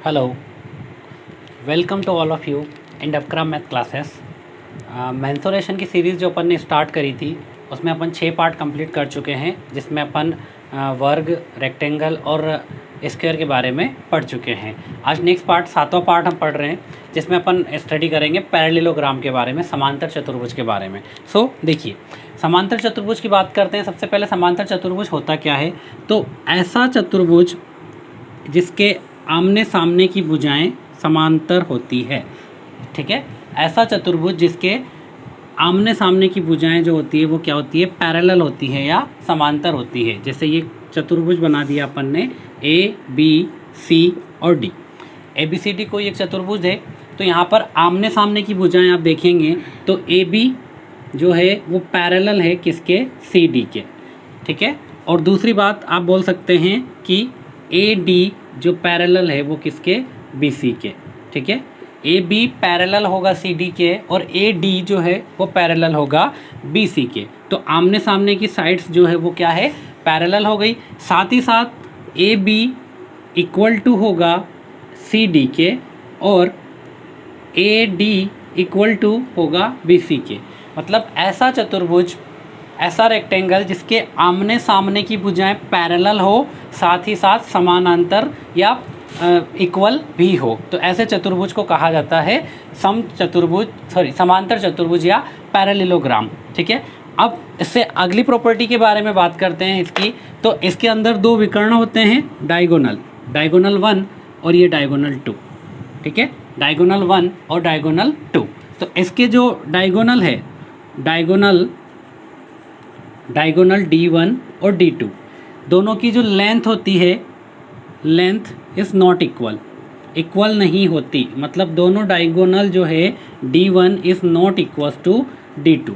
Hello, welcome to all of you in डबक्राम math classes. Mensuration की series जो अपन ने स्टार्ट करी थी उसमें अपन 6 पार्ट कंप्लीट कर चुके हैं, जिसमें अपन वर्ग, रेक्टेंगल और स्क्वायर के बारे में पढ़ चुके हैं। आज नेक्स्ट पार्ट 7वां पार्ट हम पढ़ रहे हैं, जिसमें अपन स्टडी करेंगे पैरेललोग्राम के बारे में, समांतर चतुर्भुज के बारे में। देखिए, समांतर चतुर्भुज की बात करते हैं। सबसे पहले समांतर चतुर्भुज होता क्या है? तो ऐसा चतुर्भुज जिसके आमने सामने की भुजाएं समांतर होती है। ठीक है, ऐसा चतुर्भुज जिसके आमने सामने की भुजाएं जो होती है वो क्या होती है? पैरेलल होती है या समांतर होती है। जैसे ये चतुर्भुज बना दिया अपन ने ए बी सी और D. A B C D कोई एक चतुर्भुज है, तो यहाँ पर आमने सामने की भुजाएं आप देखेंगे तो ए बी जो है वो पैरेलल है किसके? सी डी के। ठीक है, और दूसरी बात आप बोल सकते हैं कि ए डी जो पैरेलल है वो किसके? बी सी के। ठीक है, ए बी पैरेलल होगा सी डी के और ए डी जो है वो पैरेलल होगा बी सी के। तो आमने सामने की साइड्स जो है वो क्या है? पैरेलल हो गई। साथ ही साथ ए बी इक्वल टू होगा सी डी के और ए डी इक्वल टू होगा बी सी के। मतलब ऐसा चतुर्भुज, ऐसा रेक्टेंगल जिसके आमने सामने की भुजाएं पैरेलल हो, साथ ही साथ समानांतर या इक्वल भी हो, तो ऐसे चतुर्भुज को कहा जाता है समांतर चतुर्भुज या पैरेललोग्राम। ठीक है, अब इससे अगली प्रॉपर्टी के बारे में बात करते हैं इसकी। तो इसके अंदर दो विकर्ण होते हैं, डायगोनल 1 और ये डायगोनल 2। ठीक है, डायगोनल 1 और डायगोनल 2। तो इसके जो डायगोनल है, डायगोनल D1 और D2, दोनों की जो लेंथ होती है, लेंथ इज़ नॉट इक्वल नहीं होती। मतलब दोनों डायगोनल जो है D1 is not equal to D2।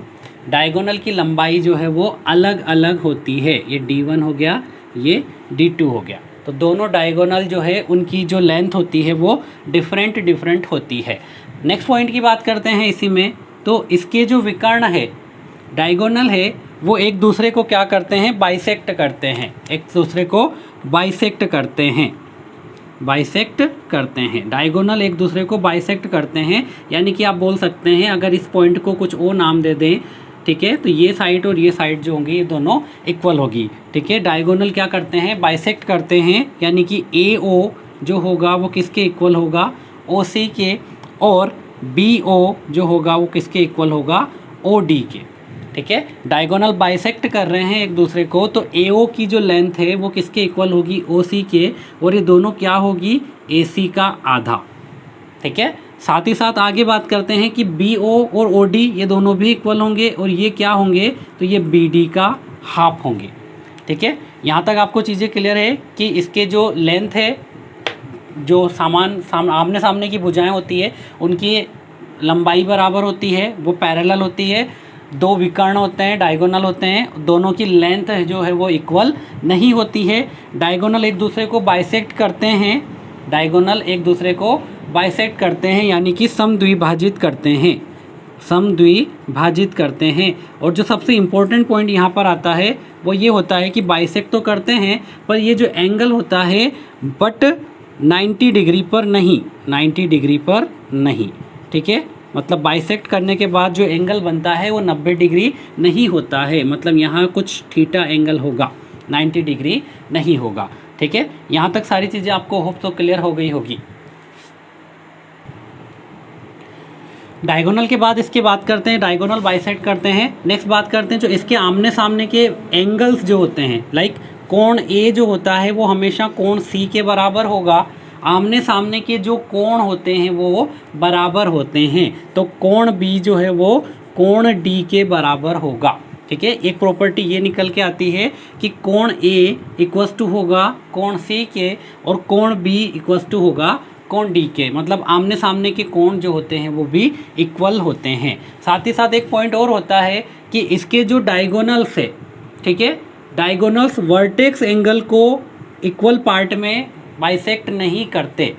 Diagonal की लंबाई जो है वो अलग अलग होती है। ये D1 हो गया, ये D2 हो गया। तो दोनों डायगोनल जो है उनकी जो लेंथ होती है वो डिफरेंट होती है। नेक्स्ट पॉइंट की बात करते हैं इसी में। तो इसके जो विकर्ण है, डायगोनल है, वो एक दूसरे को क्या करते हैं? बाइसेक्ट करते हैं। एक दूसरे को बाइसेक्ट करते हैं। डायगोनल एक दूसरे को बाइसेक्ट करते हैं, यानी कि आप बोल सकते हैं अगर इस पॉइंट को कुछ और नाम दे दें, ठीक है, तो ये साइड और ये साइड जो होंगी ये दोनों इक्वल होगी। ठीक है, डायगोनल क्या करते हैं? बाइसेक्ट करते हैं, यानी कि ए ओ जो होगा वो किसके इक्वल होगा? ओ सी के। और बी ओ जो होगा वो किसके इक्वल होगा? ओ डी के। ठीक है, डायगोनल बाइसेक्ट कर रहे हैं एक दूसरे को, तो ए ओ की जो लेंथ है वो किसके इक्वल होगी? ओ सी के। और ये दोनों क्या होगी? ए सी का आधा। ठीक है, साथ ही साथ आगे बात करते हैं कि बी ओ और ओ डी ये दोनों भी इक्वल होंगे, और ये क्या होंगे? तो ये बी डी का हाफ होंगे। ठीक है, यहाँ तक आपको चीज़ें क्लियर है कि इसके जो लेंथ है, जो आमने सामने की भुजाएं होती है उनकी लंबाई बराबर होती है, वो पैरेलल होती है। दो विकर्ण होते हैं, डायगोनल होते हैं, दोनों की लेंथ जो है वो इक्वल नहीं होती है। डायगोनल एक दूसरे को बाइसेक्ट करते हैं, यानी कि समद्विभाजित करते हैं। और जो सबसे इम्पोर्टेंट पॉइंट यहाँ पर आता है वो ये होता है कि बाइसेक्ट तो करते हैं, पर ये जो एंगल होता है बट 90 डिग्री पर नहीं। ठीक है, मतलब बाइसेक्ट करने के बाद जो एंगल बनता है वो 90 डिग्री नहीं होता है। मतलब यहाँ कुछ थीटा एंगल होगा, 90 डिग्री नहीं होगा। ठीक है, यहाँ तक सारी चीज़ें आपको होप तो क्लियर हो गई होगी। डायगोनल के बाद इसके बात करते हैं, डायगोनल बाइसेक्ट करते हैं। नेक्स्ट बात करते हैं जो इसके आमने सामने के एंगल्स जो होते हैं, लाइक कोण ए जो होता है वो हमेशा कोण सी के बराबर होगा। आमने सामने के जो कोण होते हैं वो बराबर होते हैं, तो कोण बी जो है वो कोण डी के बराबर होगा। ठीक है, एक प्रॉपर्टी ये निकल के आती है कि कोण ए इक्वल्स टू होगा कोण सी के और कोण बी इक्वल्स टू होगा कोण डी के। मतलब आमने सामने के कोण जो होते हैं वो भी इक्वल होते हैं। साथ ही साथ एक पॉइंट और होता है कि इसके जो डायगोनल्स है, ठीक है, डायगोनल्स वर्टेक्स एंगल को इक्वल पार्ट में बाइसेक्ट नहीं करते।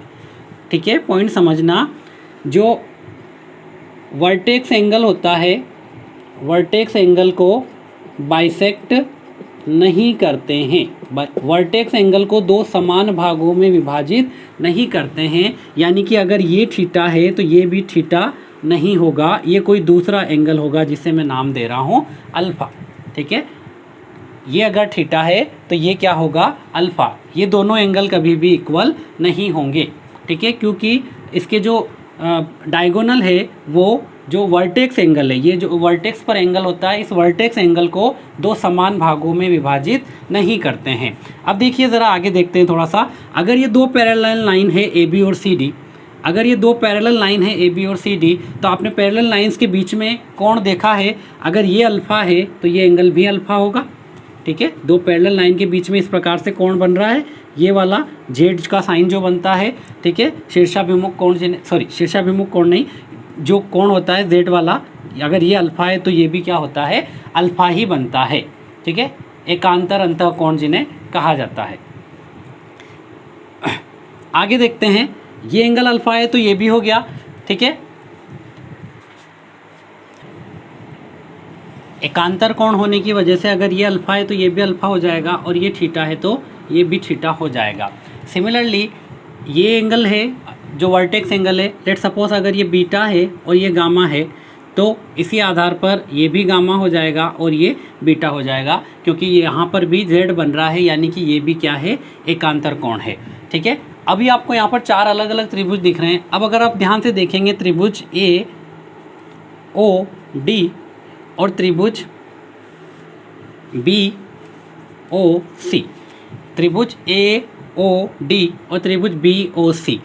ठीक है, पॉइंट समझना, जो वर्टेक्स एंगल होता है, वर्टेक्स एंगल को बाइसेक्ट नहीं करते हैं, वर्टेक्स एंगल को दो समान भागों में विभाजित नहीं करते हैं। यानी कि अगर ये थीटा है तो ये भी थीटा नहीं होगा, ये कोई दूसरा एंगल होगा जिसे मैं नाम दे रहा हूँ अल्फ़ा। ठीक है, ये अगर थीटा है तो ये क्या होगा अल्फ़ा। ये दोनों एंगल कभी भी इक्वल नहीं होंगे। ठीक है, क्योंकि इसके जो डायगोनल है वो जो वर्टेक्स एंगल है, ये जो वर्टेक्स पर एंगल होता है, इस वर्टेक्स एंगल को दो समान भागों में विभाजित नहीं करते हैं। अब देखिए ज़रा आगे देखते हैं थोड़ा सा। अगर ये दो पैरेलल लाइन है ए बी और सी डी, अगर ये दो पैरेलल लाइन है ए बी और सी डी, तो आपने पैरेलल लाइंस के बीच में कोण देखा है। अगर ये अल्फ़ा है तो ये एंगल भी अल्फ़ा होगा। ठीक है, दो पैरेलल लाइन के बीच में इस प्रकार से कोण बन रहा है, ये वाला जेड का साइन जो बनता है। ठीक है, शीर्षाभिमुख कोण, शीर्षाभिमुख कोण नहीं, जो कोण होता है जेड वाला, अगर ये अल्फ़ा है तो ये भी क्या होता है अल्फ़ा ही बनता है। ठीक है, एकांतर अंतः कोण जिन्हें कहा जाता है। आगे देखते हैं, ये एंगल अल्फ़ा है तो ये भी हो गया। ठीक है, एकांतर कोण होने की वजह से अगर ये अल्फ़ा है तो ये भी अल्फ़ा हो जाएगा, और ये थीटा है तो ये भी थीटा हो जाएगा। सिमिलरली ये एंगल है जो वर्टेक्स एंगल है, लेट सपोज अगर ये बीटा है और ये गामा है, तो इसी आधार पर ये भी गामा हो जाएगा और ये बीटा हो जाएगा, क्योंकि यहाँ पर भी जेड बन रहा है, यानी कि ये भी क्या है एकांतर कोण है। ठीक है, अभी आपको यहाँ पर चार अलग अलग त्रिभुज दिख रहे हैं। अब अगर आप ध्यान से देखेंगे, त्रिभुज ए ओ डी और त्रिभुज बी ओ सी, त्रिभुज ए ओ डी और त्रिभुज बी ओ सी,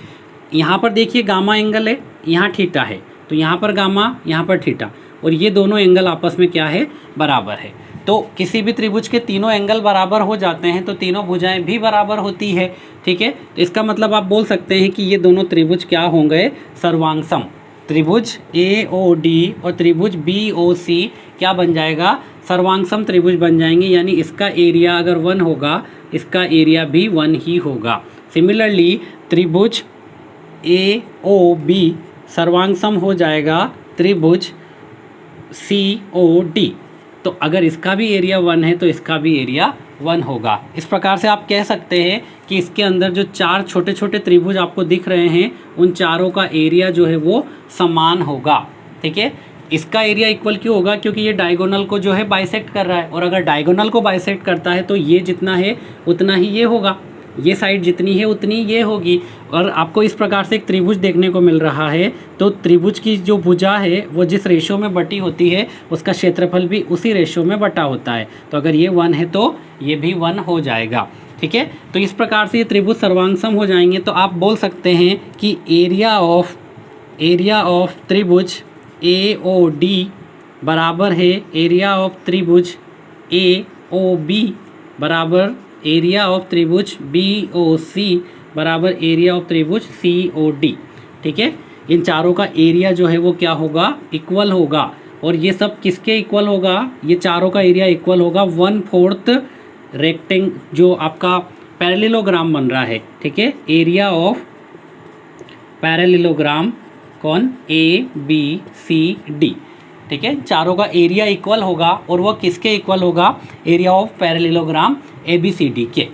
यहाँ पर देखिए गामा एंगल है, यहाँ थीटा है, तो यहाँ पर गामा, यहाँ पर थीटा, और ये दोनों एंगल आपस में क्या है बराबर है। तो किसी भी त्रिभुज के तीनों एंगल बराबर हो जाते हैं तो तीनों भुजाएं भी बराबर होती है। ठीक है, तो इसका मतलब आप बोल सकते हैं कि ये दोनों त्रिभुज क्या होंगे सर्वांगसम। त्रिभुज ए ओ डी और त्रिभुज बी ओ सी क्या बन जाएगा सर्वांगसम त्रिभुज बन जाएंगे, यानी इसका एरिया अगर 1 होगा, इसका एरिया भी 1 ही होगा। सिमिलरली त्रिभुज ए ओ बी सर्वांगसम हो जाएगा त्रिभुज सी ओ डी, तो अगर इसका भी एरिया 1 है तो इसका भी एरिया 1 होगा। इस प्रकार से आप कह सकते हैं कि इसके अंदर जो चार छोटे छोटे त्रिभुज आपको दिख रहे हैं, उन चारों का एरिया जो है वो समान होगा। ठीक है, इसका एरिया इक्वल क्यों होगा, क्योंकि ये डायगोनल को जो है बाइसेक्ट कर रहा है, और अगर डायगोनल को बाइसेक्ट करता है तो ये जितना है उतना ही ये होगा, ये साइड जितनी है उतनी ये होगी। और आपको इस प्रकार से एक त्रिभुज देखने को मिल रहा है, तो त्रिभुज की जो भुजा है वो जिस रेशो में बटी होती है उसका क्षेत्रफल भी उसी रेशो में बटा होता है। तो अगर ये 1 है तो ये भी 1 हो जाएगा। ठीक है, तो इस प्रकार से ये त्रिभुज सर्वांगसम हो जाएंगे। तो आप बोल सकते हैं कि एरिया ऑफ त्रिभुज ए ओ डी बराबर है एरिया ऑफ त्रिभुज ए ओ बी बराबर एरिया ऑफ त्रिभुज बी ओ सी बराबर एरिया ऑफ त्रिभुज सी ओ डी। ठीक है, इन चारों का एरिया जो है वो क्या होगा इक्वल होगा, और ये सब किसके इक्वल होगा, ये चारों का एरिया इक्वल होगा 1/4 रेक्टेंग जो आपका पैरेललोग्राम बन रहा है। ठीक है, एरिया ऑफ पैरेललोग्राम कौन ए बी सी डी। ठीक है, चारों का एरिया इक्वल होगा, और वह किसके इक्वल होगा area of parallelogram A B C D के।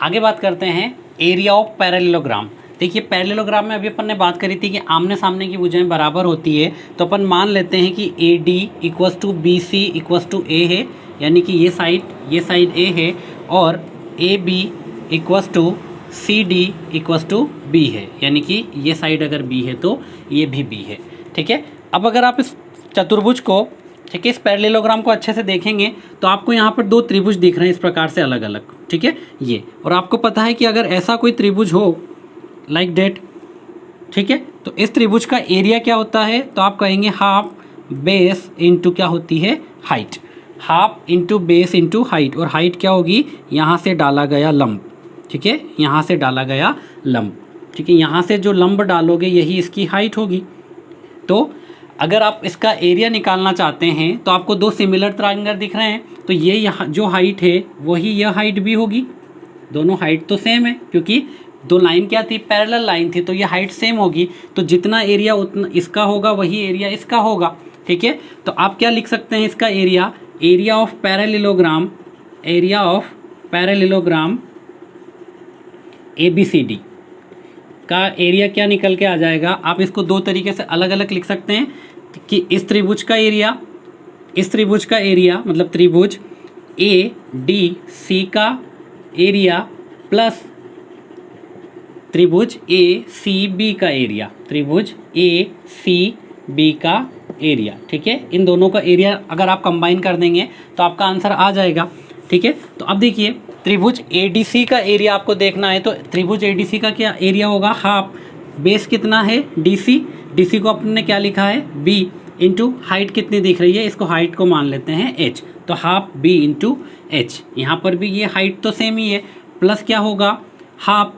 आगे बात करते हैं एरिया ऑफ पैरेललोग्राम। देखिए पैरेललोग्राम में अभी अपन ने बात करी थी कि आमने सामने की भुजाएं बराबर होती है, तो अपन मान लेते हैं कि A D equals to B C equals to A है, यानी कि ये साइड ए है, और A B equals to C D equals to B है, यानी कि ये साइड अगर बी है तो ये भी बी है। ठीक है, अब अगर आप इस चतुर्भुज को, ठीक है, इस पैरेललोग्राम को अच्छे से देखेंगे तो आपको यहाँ पर दो त्रिभुज दिख रहे हैं इस प्रकार से अलग अलग। ठीक है, ये, और आपको पता है कि अगर ऐसा कोई त्रिभुज हो लाइक डेट, ठीक है, तो इस त्रिभुज का एरिया क्या होता है, तो आप कहेंगे हाफ बेस इंटू क्या होती है height, half into base into height, और हाइट क्या होगी यहाँ से डाला गया लंब। ठीक है, यहाँ से डाला गया लंब। ठीक है, यहाँ से जो लंब डालोगे यही इसकी हाइट होगी। तो अगर आप इसका एरिया निकालना चाहते हैं तो आपको दो सिमिलर ट्रायंगल दिख रहे हैं, तो ये यहाँ जो हाइट है वही यह हाइट भी होगी, दोनों हाइट तो सेम है, क्योंकि दो लाइन क्या थी पैरेलल लाइन थी, तो ये हाइट सेम होगी, तो जितना एरिया उतना इसका होगा वही एरिया इसका होगा। ठीक है, तो आप क्या लिख सकते हैं इसका area, area of parallelogram, area of parallelogram ABCD का एरिया क्या निकल के आ जाएगा। आप इसको दो तरीके से अलग अलग लिख सकते हैं कि इस त्रिभुज का एरिया, इस त्रिभुज का एरिया मतलब त्रिभुज ADC का एरिया प्लस त्रिभुज ACB का एरिया, त्रिभुज ACB का एरिया। ठीक है, इन दोनों का एरिया अगर आप कंबाइन कर देंगे तो आपका आंसर आ जाएगा। ठीक है, तो अब देखिए त्रिभुज ADC का एरिया आपको देखना है, तो त्रिभुज ADC का क्या एरिया होगा, हाफ, बेस कितना है DC को अपने क्या लिखा है B इंटू हाइट कितनी दिख रही है, इसको हाइट को मान लेते हैं H, तो हाफ B इंटू H। यहाँ पर भी ये हाइट तो सेम ही है, प्लस क्या होगा हाफ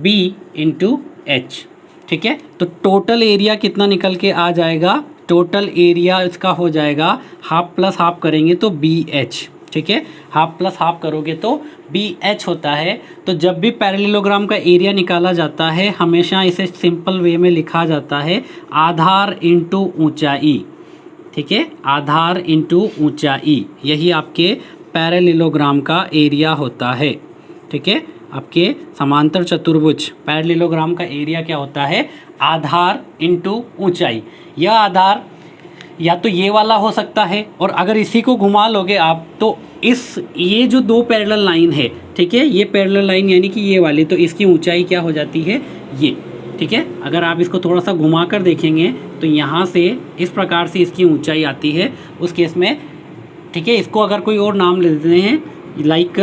B इंटू H। ठीक है, तो टोटल एरिया कितना निकल के आ जाएगा, टोटल एरिया इसका हो जाएगा हाफ प्लस हाफ करेंगे तो BH। ठीक है, हाफ प्लस हाफ करोगे तो BH होता है। तो जब भी पैरेललोग्राम का एरिया निकाला जाता है हमेशा इसे सिंपल वे में लिखा जाता है आधार इंटू ऊंचाई। ठीक है, आधार इंटू ऊंचाई, यही आपके पैरेललोग्राम का एरिया होता है। ठीक है, आपके समांतर चतुर्भुज पैरेललोग्राम का एरिया क्या होता है, आधार इंटू ऊंचाई। यह आधार या तो ये वाला हो सकता है, और अगर इसी को घुमा लोगे आप तो ये जो दो पैरेलल लाइन है, ठीक है, ये पैरेलल लाइन यानी कि ये वाली, तो इसकी ऊंचाई क्या हो जाती है ये। ठीक है, अगर आप इसको थोड़ा सा घुमा कर देखेंगे तो यहाँ से इस प्रकार से इसकी ऊंचाई आती है उस केस में। ठीक है, इसको अगर कोई और नाम ले देते हैं लाइक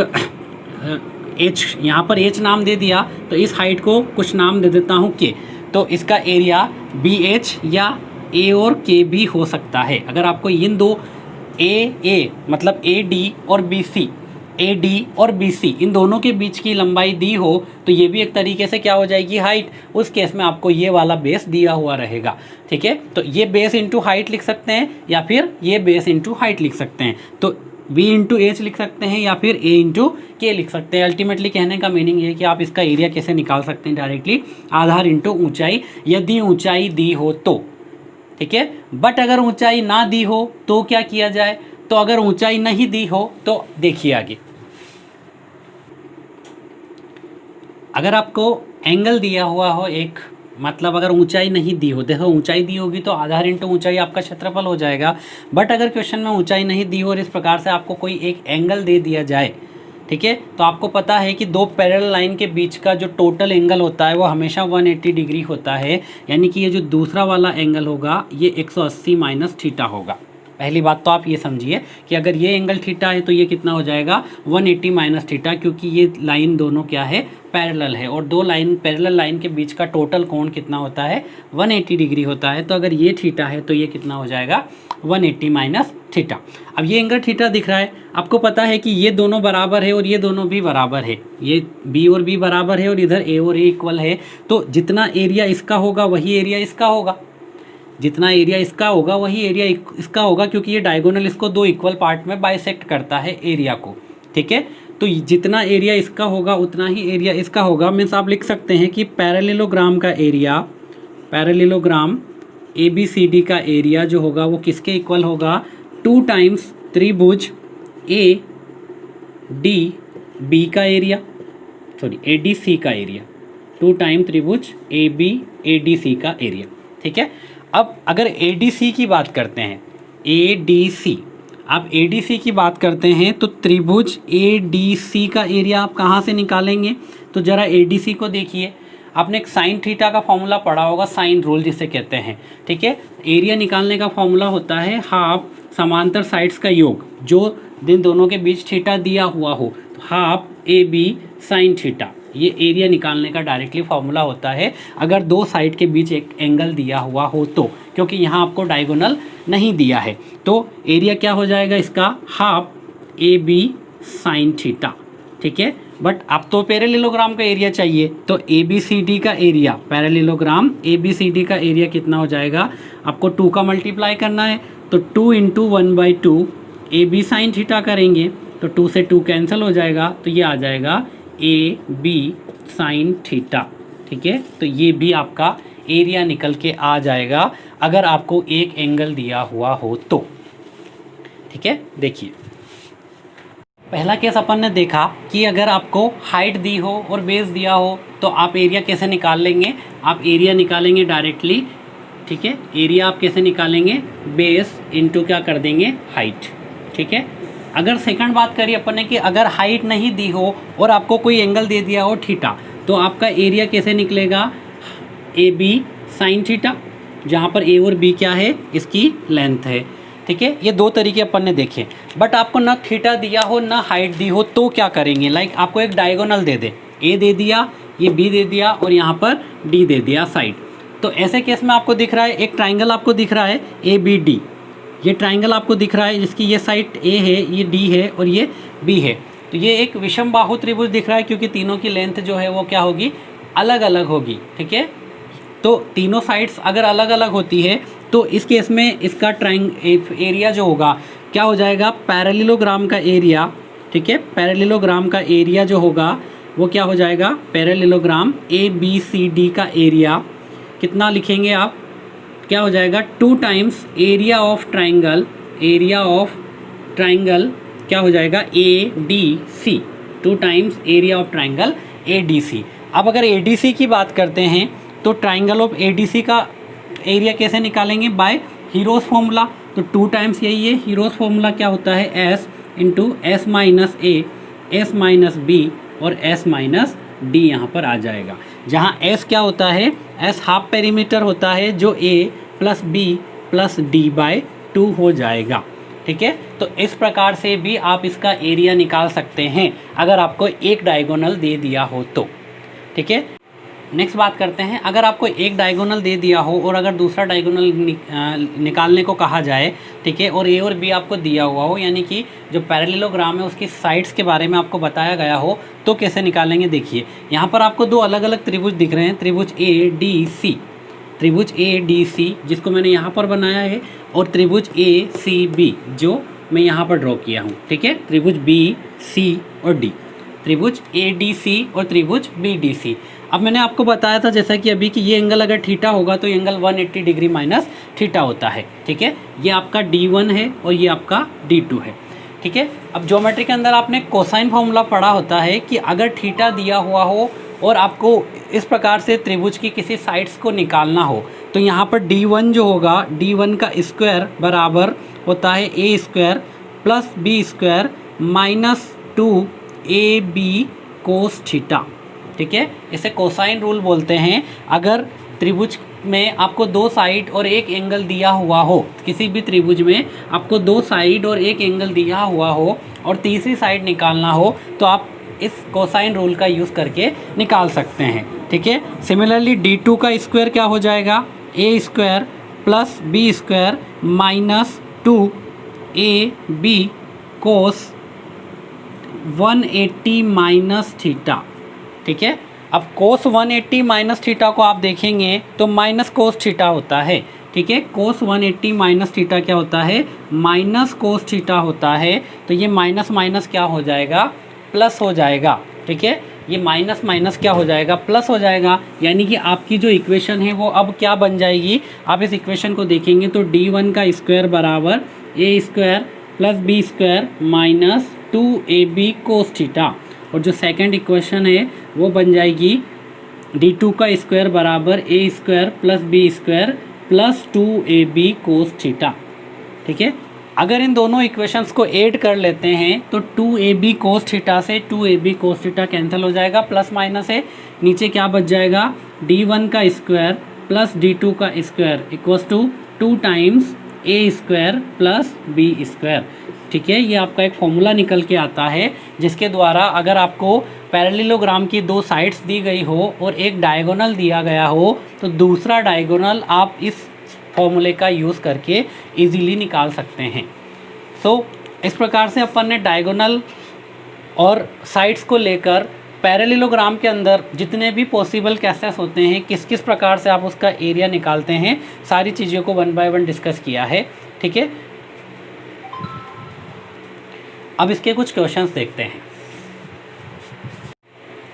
H, यहाँ पर H नाम दे दिया तो इस हाइट को कुछ नाम दे देता हूँ K, तो इसका एरिया BH या A और K भी हो सकता है। अगर आपको इन दो A मतलब AD और BC इन दोनों के बीच की लंबाई दी हो तो ये भी एक तरीके से क्या हो जाएगी हाइट, उस केस में आपको ये वाला बेस दिया हुआ रहेगा। ठीक है, तो ये बेस इंटू हाइट लिख सकते हैं या फिर ये बेस इंटू हाइट लिख सकते हैं, तो B इंटू H लिख सकते हैं या फिर A इंटू K लिख सकते हैं। अल्टीमेटली कहने का मीनिंग ये है कि आप इसका एरिया कैसे निकाल सकते हैं डायरेक्टली, आधार इंटू ऊंचाई, यदि ऊंचाई दी हो तो। ठीक है, बट अगर ऊंचाई ना दी हो तो क्या किया जाए, तो अगर ऊंचाई नहीं दी हो तो देखिए आगे, अगर आपको एंगल दिया हुआ हो एक, मतलब अगर ऊंचाई नहीं दी हो, देखो ऊंचाई दी होगी तो आधार इंटू ऊंचाई आपका क्षेत्रफल हो जाएगा। बट अगर क्वेश्चन में ऊंचाई नहीं दी हो और इस प्रकार से आपको कोई एक एंगल दे दिया जाए, ठीक है, तो आपको पता है कि दो पैरेलल लाइन के बीच का जो टोटल एंगल होता है वो हमेशा 180 डिग्री होता है, यानी कि ये जो दूसरा वाला एंगल होगा ये 180 माइनस थीटा होगा। पहली बात तो आप ये समझिए कि अगर ये एंगल थीटा है तो ये कितना हो जाएगा 180 माइनस थीटा, क्योंकि ये लाइन दोनों क्या है पैरेलल है, और दो लाइन पैरेलल लाइन के बीच का टोटल कोण कितना होता है 180 डिग्री होता है। तो अगर ये थीटा है तो ये कितना हो जाएगा 180 माइनस थीटा। अब ये एंगल थीटा दिख रहा है, आपको पता है कि ये दोनों बराबर है और ये दोनों भी बराबर है, ये B और B बराबर है और इधर A और A इक्वल है, तो जितना एरिया इसका होगा वही एरिया इसका होगा, जितना एरिया इसका होगा वही एरिया इसका होगा, क्योंकि ये डायगोनल इसको दो इक्वल पार्ट में बाइसेक्ट करता है एरिया को। ठीक है, तो जितना एरिया इसका होगा उतना ही एरिया इसका होगा। मीन्स आप लिख सकते हैं कि पैरेललोग्राम का एरिया, पैरेललोग्राम ABCD का एरिया जो होगा वो किसके इक्वल होगा, 2 टाइम्स त्रिभुज ADB का एरिया, सॉरी ADC का एरिया, 2 टाइम त्रिभुज ADC का एरिया। ठीक है, अब अगर ADC की बात करते हैं, ADC, आप ADC की बात करते हैं तो त्रिभुज ADC का एरिया आप कहाँ से निकालेंगे, तो ज़रा ADC को देखिए, आपने एक साइन थीटा का फॉर्मूला पढ़ा होगा, साइन रूल जिसे कहते हैं। ठीक है, एरिया निकालने का फॉर्मूला होता है हाफ समांतर साइड्स का योग, जो दिन दोनों के बीच थीटा दिया हुआ हो, तो हाफ AB साइन थीटा, ये एरिया निकालने का डायरेक्टली फॉर्मूला होता है अगर दो साइड के बीच एक एंगल दिया हुआ हो तो, क्योंकि यहाँ आपको डायगोनल नहीं दिया है, तो एरिया क्या हो जाएगा इसका हाफ AB साइन थीटा। ठीक है, बट अब तो पैरेललोग्राम का एरिया चाहिए, तो ABCD का एरिया, पैरेललोग्राम ABCD का एरिया कितना हो जाएगा, आपको 2 का मल्टीप्लाई करना है, तो 2 इंटू 1/2 AB साइन थीटा करेंगे तो 2 से 2 कैंसिल हो जाएगा, तो ये आ जाएगा AB साइन थीटा। ठीक है, तो ये भी आपका एरिया निकल के आ जाएगा अगर आपको एक एंगल दिया हुआ हो तो। ठीक है, देखिए पहला केस अपन ने देखा कि अगर आपको हाइट दी हो और बेस दिया हो तो आप एरिया कैसे निकाल लेंगे। आप एरिया निकालेंगे डायरेक्टली, ठीक है। एरिया आप कैसे निकालेंगे, बेस इंटू क्या कर देंगे, हाइट, ठीक है। अगर सेकंड बात करिए अपन ने कि अगर हाइट नहीं दी हो और आपको कोई एंगल दे दिया हो थीटा, तो आपका एरिया कैसे निकलेगा, ए बी साइन थीटा, जहाँ पर ए और बी क्या है, इसकी लेंथ है, ठीक है। ये दो तरीके अपन ने देखे। बट आपको ना थीटा दिया हो ना हाइट दी हो तो क्या करेंगे, लाइक आपको एक डायगोनल दे दे, ए दे दिया, ये बी दे दिया और यहाँ पर डी दे दिया साइड। तो ऐसे केस में आपको दिख रहा है एक ट्राइंगल आपको दिख रहा है ए बी डी, ये ट्राइंगल आपको दिख रहा है जिसकी ये साइड ए है, ये डी है और ये बी है। तो ये एक विषम बाहु त्रिभुज दिख रहा है क्योंकि तीनों की लेंथ जो है वो क्या होगी, अलग अलग होगी, ठीक है। तो तीनों साइड्स अगर अलग अलग होती है तो इस केस में इसका एरिया जो होगा क्या हो जाएगा, पैरेललोग्राम का एरिया, ठीक है। पैरेललोग्राम का एरिया जो होगा वो क्या हो जाएगा, parallelogram A B C D का एरिया कितना लिखेंगे आप, क्या हो जाएगा 2 times area of triangle, area of triangle क्या हो जाएगा A D C, 2 times area of triangle A D C. अब अगर ए डी सी की बात करते हैं तो triangle of A D C का एरिया कैसे निकालेंगे, बाय हीरोज फॉर्मूला। तो 2 टाइम्स यही है, हीरोज फॉर्मूला क्या होता है, एस इंटू एस माइनस ए, एस माइनस बी और एस माइनस डी यहाँ पर आ जाएगा, जहाँ एस क्या होता है, एस हाफ पेरीमीटर होता है जो A plus B plus D by 2 हो जाएगा, ठीक है। तो इस प्रकार से भी आप इसका एरिया निकाल सकते हैं अगर आपको एक डायगोनल दे दिया हो तो, ठीक है। नेक्स्ट बात करते हैं, अगर आपको एक डायगोनल दे दिया हो और अगर दूसरा डायगोनल निकालने को कहा जाए, ठीक है, और ए और बी आपको दिया हुआ हो, यानी कि जो पैरेललोग्राम है उसकी साइड्स के बारे में आपको बताया गया हो, तो कैसे निकालेंगे। देखिए यहाँ पर आपको 2 अलग अलग त्रिभुज दिख रहे हैं, त्रिभुज ए डी सी, त्रिभुज ए डी सी जिसको मैंने यहाँ पर बनाया है, और त्रिभुज ए सी बी जो मैं यहाँ पर ड्रॉ किया हूँ, ठीक है। त्रिभुज बी सी और डी, त्रिभुज ए डी सी और त्रिभुज बी डी सी। अब मैंने आपको बताया था जैसा कि अभी कि ये एंगल अगर थीटा होगा तो ये एंगल 180 डिग्री माइनस थीटा होता है, ठीक है। ये आपका D1 है और ये आपका D2 है, ठीक है। अब ज्योमेट्री के अंदर आपने कोसाइन फॉर्मूला पढ़ा होता है कि अगर थीटा दिया हुआ हो और आपको इस प्रकार से त्रिभुज की किसी साइड्स को निकालना हो तो यहाँ पर D1 जो होगा, D1 का स्क्वायर बराबर होता है A square plus B square minus 2ab cos theta, ठीक है। इसे कोसाइन रूल बोलते हैं। अगर त्रिभुज में आपको 2 साइड और एक एंगल दिया हुआ हो, किसी भी त्रिभुज में आपको 2 साइड और एक एंगल दिया हुआ हो और तीसरी साइड निकालना हो तो आप इस कोसाइन रूल का यूज़ करके निकाल सकते हैं, ठीक है। सिमिलरली D2 का स्क्वायर क्या हो जाएगा, A square plus B square minus 2ab cos 180 minus theta, ठीक है। अब कोस 180 माइनस थीटा को आप देखेंगे तो माइनस कोस थीटा होता है, ठीक है। कोस 180 माइनस थीटा क्या होता है, माइनस कोस थीटा होता है। तो ये माइनस माइनस क्या हो जाएगा, प्लस हो जाएगा, ठीक है। ये माइनस माइनस क्या हो जाएगा, प्लस हो जाएगा। यानी कि आपकी जो इक्वेशन है वो अब क्या बन जाएगी, आप इस इक्वेशन को देखेंगे तो D1 का स्क्वायर बराबर A square plus B square minus 2ab cos theta, और जो सेकंड इक्वेशन है वो बन जाएगी D2 का स्क्वायर बराबर A square plus B square plus 2ab cos theta, ठीक है। अगर इन दोनों इक्वेशंस को ऐड कर लेते हैं तो 2ab कोस थीटा से 2ab कोस थीटा कैंसिल हो जाएगा, प्लस माइनस है, नीचे क्या बच जाएगा, D1 का स्क्वायर प्लस D2 का square equals to 2 times A square plus B square, ठीक है। ये आपका एक फॉर्मूला निकल के आता है जिसके द्वारा अगर आपको पैरेललोग्राम की 2 साइड्स दी गई हो और एक डायगोनल दिया गया हो तो दूसरा डायगोनल आप इस फॉर्मूले का यूज़ करके इजीली निकाल सकते हैं। सो इस प्रकार से अपन ने डायगोनल और साइड्स को लेकर पैरेललोग्राम के अंदर जितने भी पॉसिबल केसेस होते हैं, किस किस प्रकार से आप उसका एरिया निकालते हैं, सारी चीज़ों को 1 बाय 1 डिस्कस किया है, ठीक है। अब इसके कुछ क्वेश्चंस देखते हैं।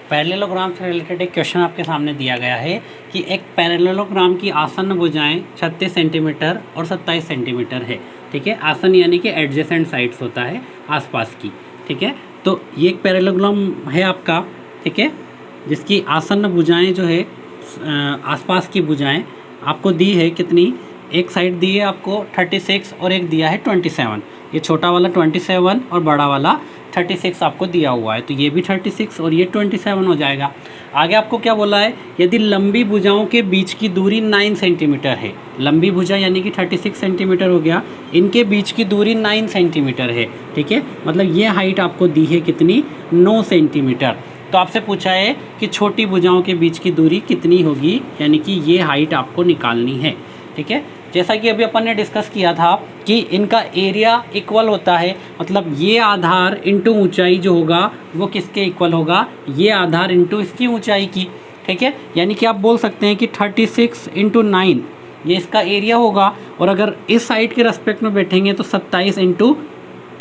पैरेललोग्राम से रिलेटेड एक क्वेश्चन आपके सामने दिया गया है कि एक पैरेललोग्राम की आसन्न भुजाएं 36 सेंटीमीटर और 27 सेंटीमीटर है ठीक है। आसन यानी कि एडजेसेंट साइड्स होता है, आसपास की, ठीक है। तो ये एक पैरेललोग्राम है आपका, ठीक है, जिसकी आसन्न भुजाएं जो है आसपास की भुजाएं आपको दी है कितनी, एक साइड दी है आपको 36 और एक दिया है 27। ये छोटा वाला 27 और बड़ा वाला 36 आपको दिया हुआ है, तो ये भी 36 और ये 27 हो जाएगा। आगे आपको क्या बोला है, यदि लंबी भुजाओं के बीच की दूरी 9 सेंटीमीटर है, लंबी भुजा यानी कि 36 सेंटीमीटर हो गया, इनके बीच की दूरी 9 सेंटीमीटर है, ठीक है। मतलब ये हाइट आपको दी है कितनी, 9 सेंटीमीटर। तो आपसे पूछा है कि छोटी भुजाओं के बीच की दूरी कितनी होगी, यानी कि ये हाइट आपको निकालनी है, ठीक है। जैसा कि अभी अपन ने डिस्कस किया था कि इनका एरिया इक्वल होता है, मतलब ये आधार इंटू ऊंचाई जो होगा वो किसके इक्वल होगा, ये आधार इंटू इसकी ऊंचाई की, ठीक है। यानी कि आप बोल सकते हैं कि 36 इंटू 9 ये इसका एरिया होगा, और अगर इस साइड के रेस्पेक्ट में बैठेंगे तो 27 इंटू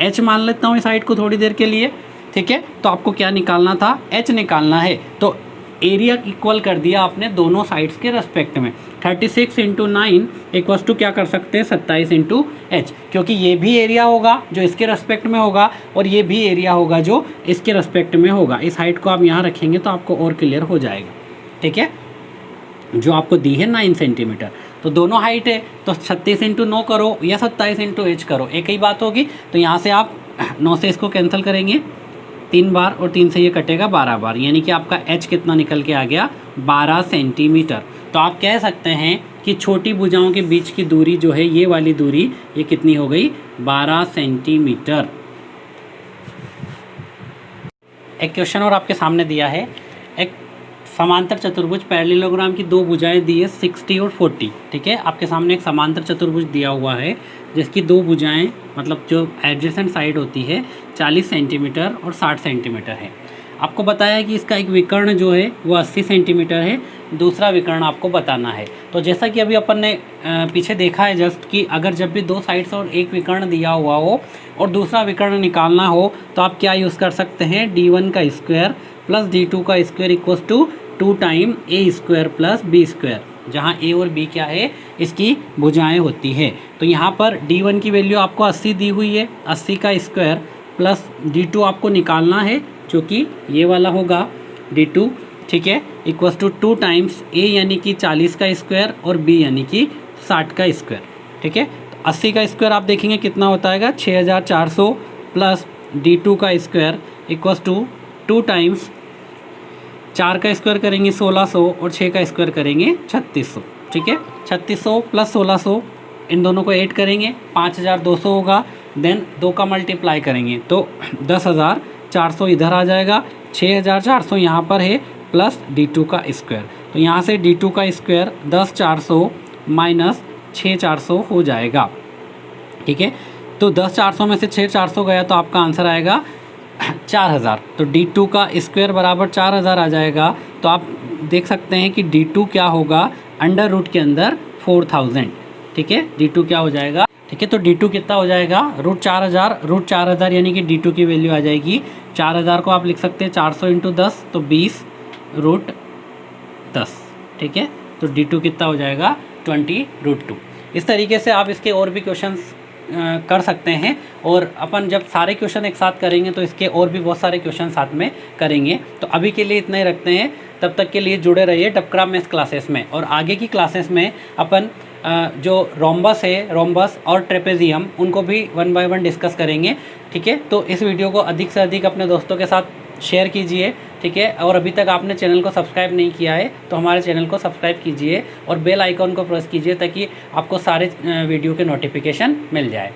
एच मान लेता हूँ इस साइड को थोड़ी देर के लिए, ठीक है। तो आपको क्या निकालना था, एच निकालना है। तो एरिया इक्वल कर दिया आपने दोनों साइड्स के रेस्पेक्ट में। 36 इंटू 9 इक्वल्स टू क्या कर सकते हैं, 27 इंटू एच, क्योंकि ये भी एरिया होगा जो इसके रेस्पेक्ट में होगा और ये भी एरिया होगा जो इसके रेस्पेक्ट में होगा। इस हाइट को आप यहाँ रखेंगे तो आपको और क्लियर हो जाएगा, ठीक है। जो आपको दी है 9 सेंटीमीटर, तो दोनों हाइट है, तो 36 इंटू 9 करो या 27 इंटू एच करो, एक ही बात होगी। तो यहाँ से आप 9 से इसको कैंसिल करेंगे 3 बार और 3 से ये कटेगा 12 बार, यानी कि आपका h कितना निकल के आ गया, 12 सेंटीमीटर। तो आप कह सकते हैं कि छोटी भुजाओं के बीच की दूरी जो है, ये वाली दूरी, ये कितनी हो गई, 12 सेंटीमीटर। एक क्वेश्चन और आपके सामने दिया है, एक समांतर चतुर्भुज पैरेललोग्राम की दो भुजाएं दी है 60 और 40, ठीक है। आपके सामने एक समांतर चतुर्भुज दिया हुआ है जिसकी दो भुजाएं, मतलब जो एडजेसेंट साइड होती है 40 सेंटीमीटर और 60 सेंटीमीटर है। आपको बताया है कि इसका एक विकर्ण जो है वो 80 सेंटीमीटर है, दूसरा विकर्ण आपको बताना है। तो जैसा कि अभी अपन ने पीछे देखा है जस्ट कि अगर जब भी दो साइड्स और एक विकर्ण दिया हुआ हो और दूसरा विकर्ण निकालना हो तो आप क्या यूज़ कर सकते हैं, d1 का स्क्वायर प्लस d2 का square equals to 2 time a square plus b square, जहाँ a और b क्या है, इसकी भुजाएं होती है। तो यहाँ पर d1 की वैल्यू आपको 80 दी हुई है, 80 का स्क्वायर प्लस d2 आपको निकालना है जो कि ये वाला होगा d2, ठीक है, इक्वल्स टू 2 टाइम्स a यानी कि 40 का स्क्वायर और b यानी कि 60 का स्क्वायर, ठीक है। तो 80 का स्क्वायर आप देखेंगे कितना होता है, 6400 प्लस d2 का स्क्वायर इक्वल्स टू 2 टाइम्स 4 का स्क्वायर करेंगे 1600 और 6 का स्क्वायर करेंगे 3600, ठीक है। 3600 प्लस 1600 इन दोनों को ऐड करेंगे 5200 होगा, देन 2 का मल्टीप्लाई करेंगे तो 10,400 इधर आ जाएगा, 6,400 यहाँ पर है प्लस d2 का स्क्वायर। तो यहाँ से d2 का स्क्वायर 10,400 माइनस 6,400 हो जाएगा, ठीक है। तो 10,400 में से 6,400 गया तो आपका आंसर आएगा 4,000। तो d2 का स्क्वायर बराबर 4,000 आ जाएगा। तो आप देख सकते हैं कि d2 क्या होगा, अंडर रूट के अंदर 4,000, ठीक है। d2 क्या हो जाएगा, ठीक है। तो d2 कितना हो जाएगा, रूट 4,000 यानी कि d2 की वैल्यू आ जाएगी 4,000 को आप लिख सकते हैं 400 इंटू 10 तो 20 रूट 10, ठीक है। तो d2 कितना हो जाएगा 20 रूट 2। इस तरीके से आप इसके और भी क्वेश्चंस कर सकते हैं, और अपन जब सारे क्वेश्चन एक साथ करेंगे तो इसके और भी बहुत सारे क्वेश्चन साथ में करेंगे। तो अभी के लिए इतना ही रखते हैं, तब तक के लिए जुड़े रहिए डबक्राम मैथ्स क्लासेस में। और आगे की क्लासेस में अपन जो रोम्बस है, रोम्बस और ट्रेपेजियम, उनको भी 1 बाय 1 डिस्कस करेंगे, ठीक है। तो इस वीडियो को अधिक से अधिक अपने दोस्तों के साथ शेयर कीजिए, ठीक है। और अभी तक आपने चैनल को सब्सक्राइब नहीं किया है तो हमारे चैनल को सब्सक्राइब कीजिए और बेल आइकॉन को प्रेस कीजिए ताकि आपको सारे वीडियो के नोटिफिकेशन मिल जाए।